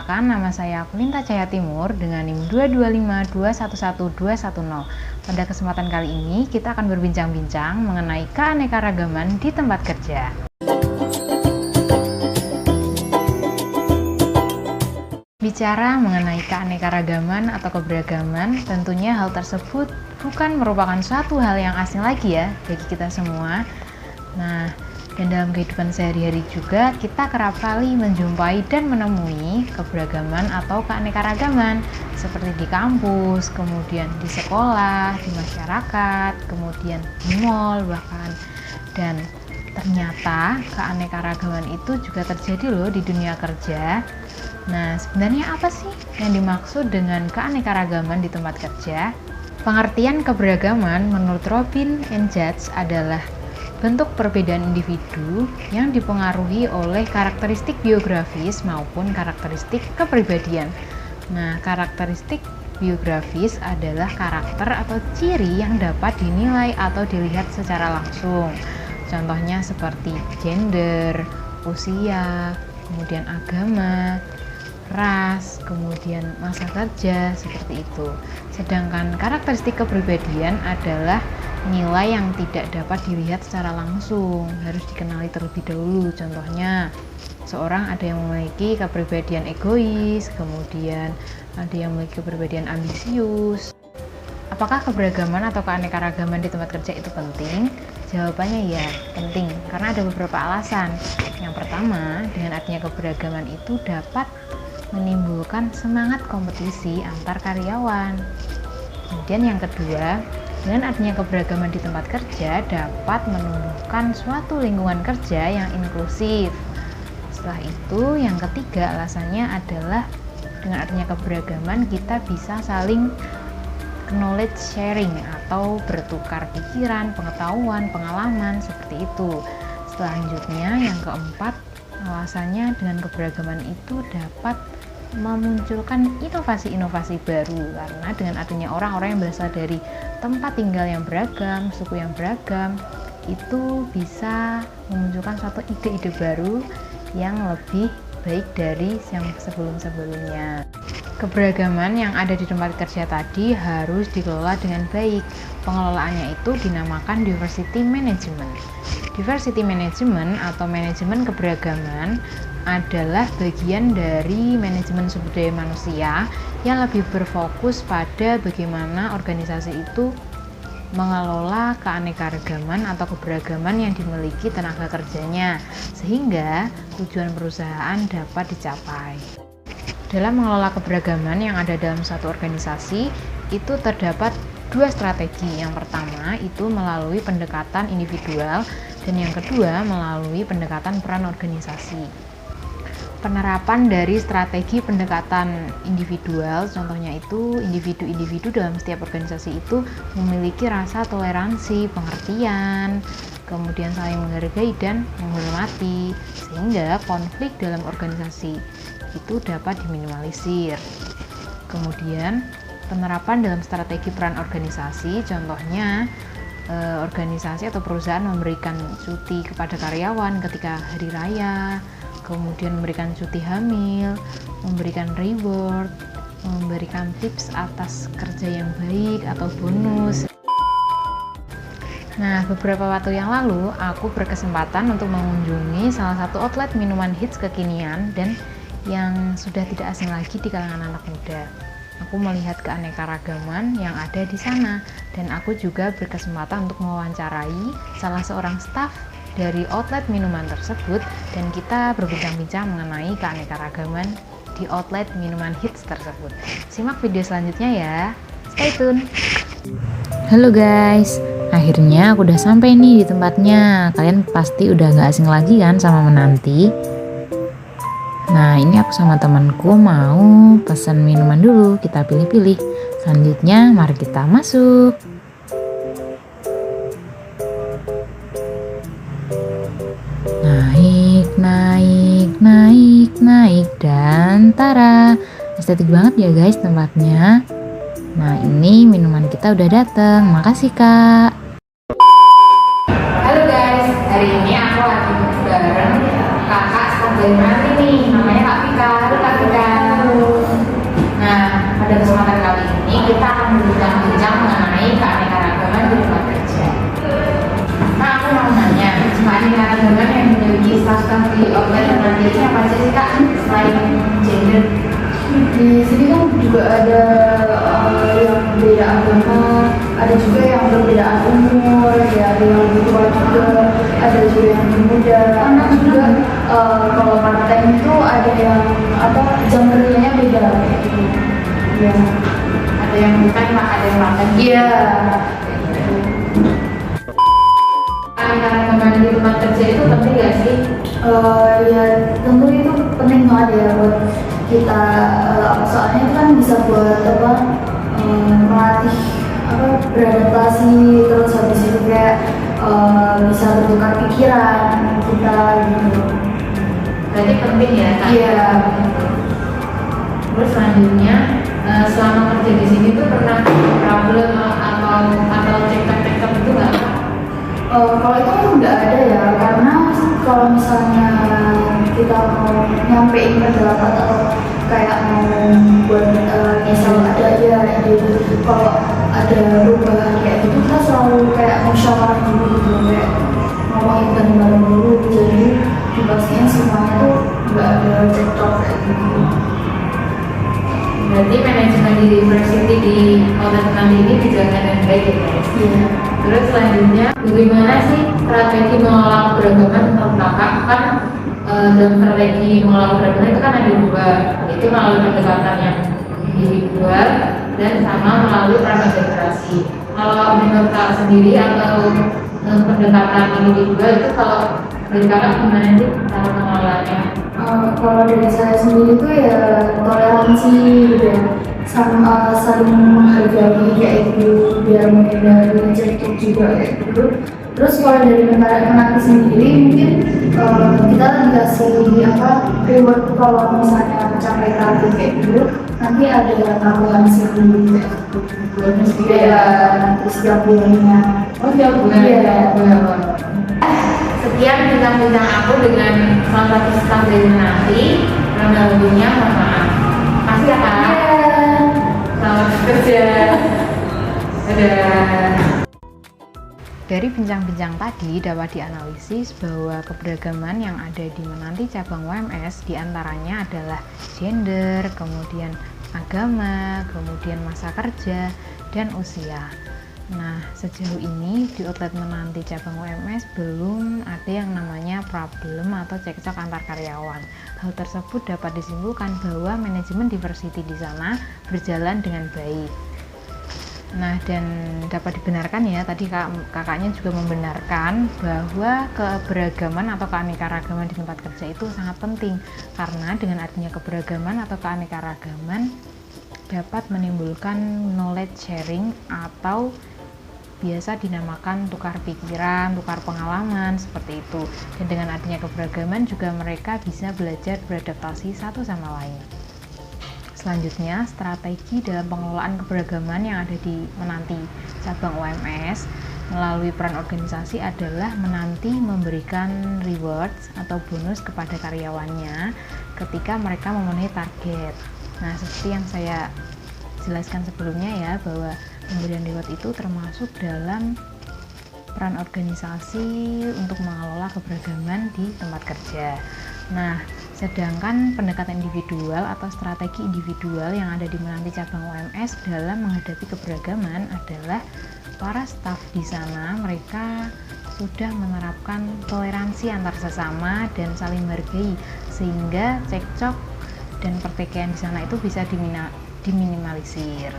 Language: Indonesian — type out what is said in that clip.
Perkenalkan, nama saya Kulinta Cahaya Timur dengan NIM 225211210. Pada kesempatan kali ini, kita akan berbincang-bincang mengenai keanekaragaman di tempat kerja. Bicara mengenai keanekaragaman atau keberagaman, tentunya hal tersebut bukan merupakan suatu hal yang asing lagi ya bagi kita semua. Nah, dan dalam kehidupan sehari-hari juga kita kerap kali menjumpai dan menemui keberagaman atau keanekaragaman seperti di kampus, kemudian di sekolah, di masyarakat, kemudian di mall bahkan. Dan ternyata keanekaragaman itu juga terjadi loh di dunia kerja. Nah, sebenarnya apa sih yang dimaksud dengan keanekaragaman di tempat kerja? Pengertian keberagaman menurut Robin and Judge adalah bentuk perbedaan individu yang dipengaruhi oleh karakteristik biografis maupun karakteristik kepribadian. Nah, karakteristik biografis adalah karakter atau ciri yang dapat dinilai atau dilihat secara langsung. Contohnya seperti gender, usia, kemudian agama, ras, kemudian masa kerja, seperti itu. Sedangkan karakteristik kepribadian adalah nilai yang tidak dapat dilihat secara langsung, harus dikenali terlebih dahulu. Contohnya, seorang ada yang memiliki kepribadian egois, kemudian ada yang memiliki kepribadian ambisius. Apakah keberagaman atau keanekaragaman di tempat kerja itu penting? Jawabannya ya, penting, karena ada beberapa alasan. Yang pertama, dengan adanya keberagaman itu dapat menimbulkan semangat kompetisi antar karyawan. Kemudian yang kedua, dengan adanya keberagaman di tempat kerja dapat menumbuhkan suatu lingkungan kerja yang inklusif. Setelah itu, yang ketiga alasannya adalah dengan adanya keberagaman kita bisa saling knowledge sharing atau bertukar pikiran, pengetahuan, pengalaman, seperti itu. Selanjutnya, yang keempat, alasannya dengan keberagaman itu dapat memunculkan inovasi-inovasi baru, karena dengan adanya orang-orang yang berasal dari tempat tinggal yang beragam, suku yang beragam, itu bisa memunculkan suatu ide-ide baru yang lebih baik dari yang sebelum-sebelumnya. Keberagaman yang ada di tempat kerja tadi harus dikelola dengan baik. Pengelolaannya itu dinamakan diversity management. Diversity management atau manajemen keberagaman adalah bagian dari manajemen sumber daya manusia yang lebih berfokus pada bagaimana organisasi itu mengelola keanekaragaman atau keberagaman yang dimiliki tenaga kerjanya sehingga tujuan perusahaan dapat dicapai. Dalam mengelola keberagaman yang ada dalam satu organisasi itu terdapat dua strategi. Yang pertama itu melalui pendekatan individual dan yang kedua melalui pendekatan peran organisasi. Penerapan dari strategi pendekatan individual, contohnya itu individu-individu dalam setiap organisasi itu memiliki rasa toleransi, pengertian, kemudian saling menghargai dan menghormati, sehingga konflik dalam organisasi itu dapat diminimalisir. Kemudian penerapan dalam strategi peran organisasi, contohnya organisasi atau perusahaan memberikan cuti kepada karyawan ketika hari raya, kemudian memberikan cuti hamil, memberikan reward, memberikan tips atas kerja yang baik atau bonus. Nah, beberapa waktu yang lalu aku berkesempatan untuk mengunjungi salah satu outlet minuman hits kekinian dan yang sudah tidak asing lagi di kalangan anak muda. Aku melihat keanekaragaman yang ada di sana dan aku juga berkesempatan untuk mewawancarai salah seorang staf dari outlet minuman tersebut dan kita berbincang-bincang mengenai keanekaragaman di outlet minuman hits tersebut. Simak video selanjutnya ya. Stay tune. Halo guys, akhirnya aku udah sampai nih di tempatnya. Kalian pasti udah gak asing lagi kan sama menanti. Nah, ini aku sama temanku mau pesan minuman dulu. Kita pilih-pilih. Selanjutnya mari kita masuk. Naik dan tara, estetik banget ya guys tempatnya. Nah, ini minuman kita udah datang. Makasih kak. Halo guys, hari ini aku lagi bareng kakak staf dari nanti nih, namanya Kak Vika. Halo Kak Vika. keanekaragaman yang dimiliki staf-staf di outlet Menanti ini apa sih Kak selain gender? Di sini kan juga ada yang beda agama, ada juga yang perbedaan umur, ya ada yang lebih tua juga, ada juga yang lebih muda. Karena juga kalau part time itu ada yang jam kerjanya beda kayak gitu. Ya. Ada yang bukan Pak, ada yang makan. Iya. Keanekaragaman di tempat kerja itu penting nggak sih? Ya tentu itu penting banget ya buat kita, soalnya itu kan bisa buat melatih beradaptasi, terus habis itu kayak bisa bertukar pikiran kita gitu. Berarti penting ya Kak? Iya. Terus selanjutnya selama kerja di sini tuh pernah problem atau cekcok itu nggak Kak? Kalau itu nggak ada ya, karena kalau misalnya kita mau nyampein pendapat atau kayak mau buat misal ada ya ide, kalau ada perubahan kayak gitu kita selalu kayak musyawarah dulu gitu, kayak ngomongin bareng-bareng dulu, jadi dipastikan semuanya tuh nggak ada cekcok kayak gitu. Berarti manajemen di university di outlet Menanti ini dijaga dengan baik ya guys? Iya. Terus selanjutnya, bagaimana sih strategi mengelola keberagaman menurut kakak? Kan dalam strategi mengelola keberagaman itu kan ada dua, yaitu melalui pendekatan yang individual dan sama melalui peran integrasi. Kalau menurut kakak sendiri atau pendekatan individual itu kalau dari kakak gimana sih cara mengelolanya? Kalau dari saya sendiri tuh ya toleransi gitu ya, sama saling menghargai kayak gitu, biar menghindari cekcok juga kayak gitu. Terus kalau dari Menanti sendiri mungkin kita dikasih reward tuh kalau misalnya mencapai target kayak gitu, nanti ada tambahan sendiri kayak gitu. Bonus juga Ya nanti setiap bulannya. Oh setiap bulan Iya. Sekian bincang-bincang aku dengan salah satu staf dari Menanti. Pendahulunya mohon maaf. Makasih ya Kak. Selamat bekerja. Dadah. Dari bincang-bincang tadi dapat dianalisis bahwa keberagaman yang ada di Menanti cabang UMS diantaranya adalah gender, kemudian agama, kemudian masa kerja, dan usia. Nah, sejauh ini di outlet Menanti cabang UMS belum ada yang namanya problem atau cekcok antar karyawan. Hal tersebut dapat disimpulkan bahwa manajemen diversity di sana berjalan dengan baik. Nah, dan dapat dibenarkan ya, tadi kakaknya juga membenarkan bahwa keberagaman atau keanekaragaman di tempat kerja itu sangat penting, karena dengan adanya keberagaman atau keanekaragaman dapat menimbulkan knowledge sharing atau biasa dinamakan tukar pikiran, tukar pengalaman, seperti itu. Dan dengan adanya keberagaman juga mereka bisa belajar beradaptasi satu sama lain. Selanjutnya, strategi dalam pengelolaan keberagaman yang ada di Menanti cabang UMS melalui peran organisasi adalah Menanti memberikan rewards atau bonus kepada karyawannya ketika mereka memenuhi target. Nah, seperti yang saya jelaskan sebelumnya ya, bahwa pemberian reward itu termasuk dalam peran organisasi untuk mengelola keberagaman di tempat kerja. Nah, sedangkan pendekatan individual atau strategi individual yang ada di Menanti cabang UMS dalam menghadapi keberagaman adalah para staf di sana mereka sudah menerapkan toleransi antar sesama dan saling menghargai, sehingga cekcok dan pertikaian di sana itu bisa diminimalisir.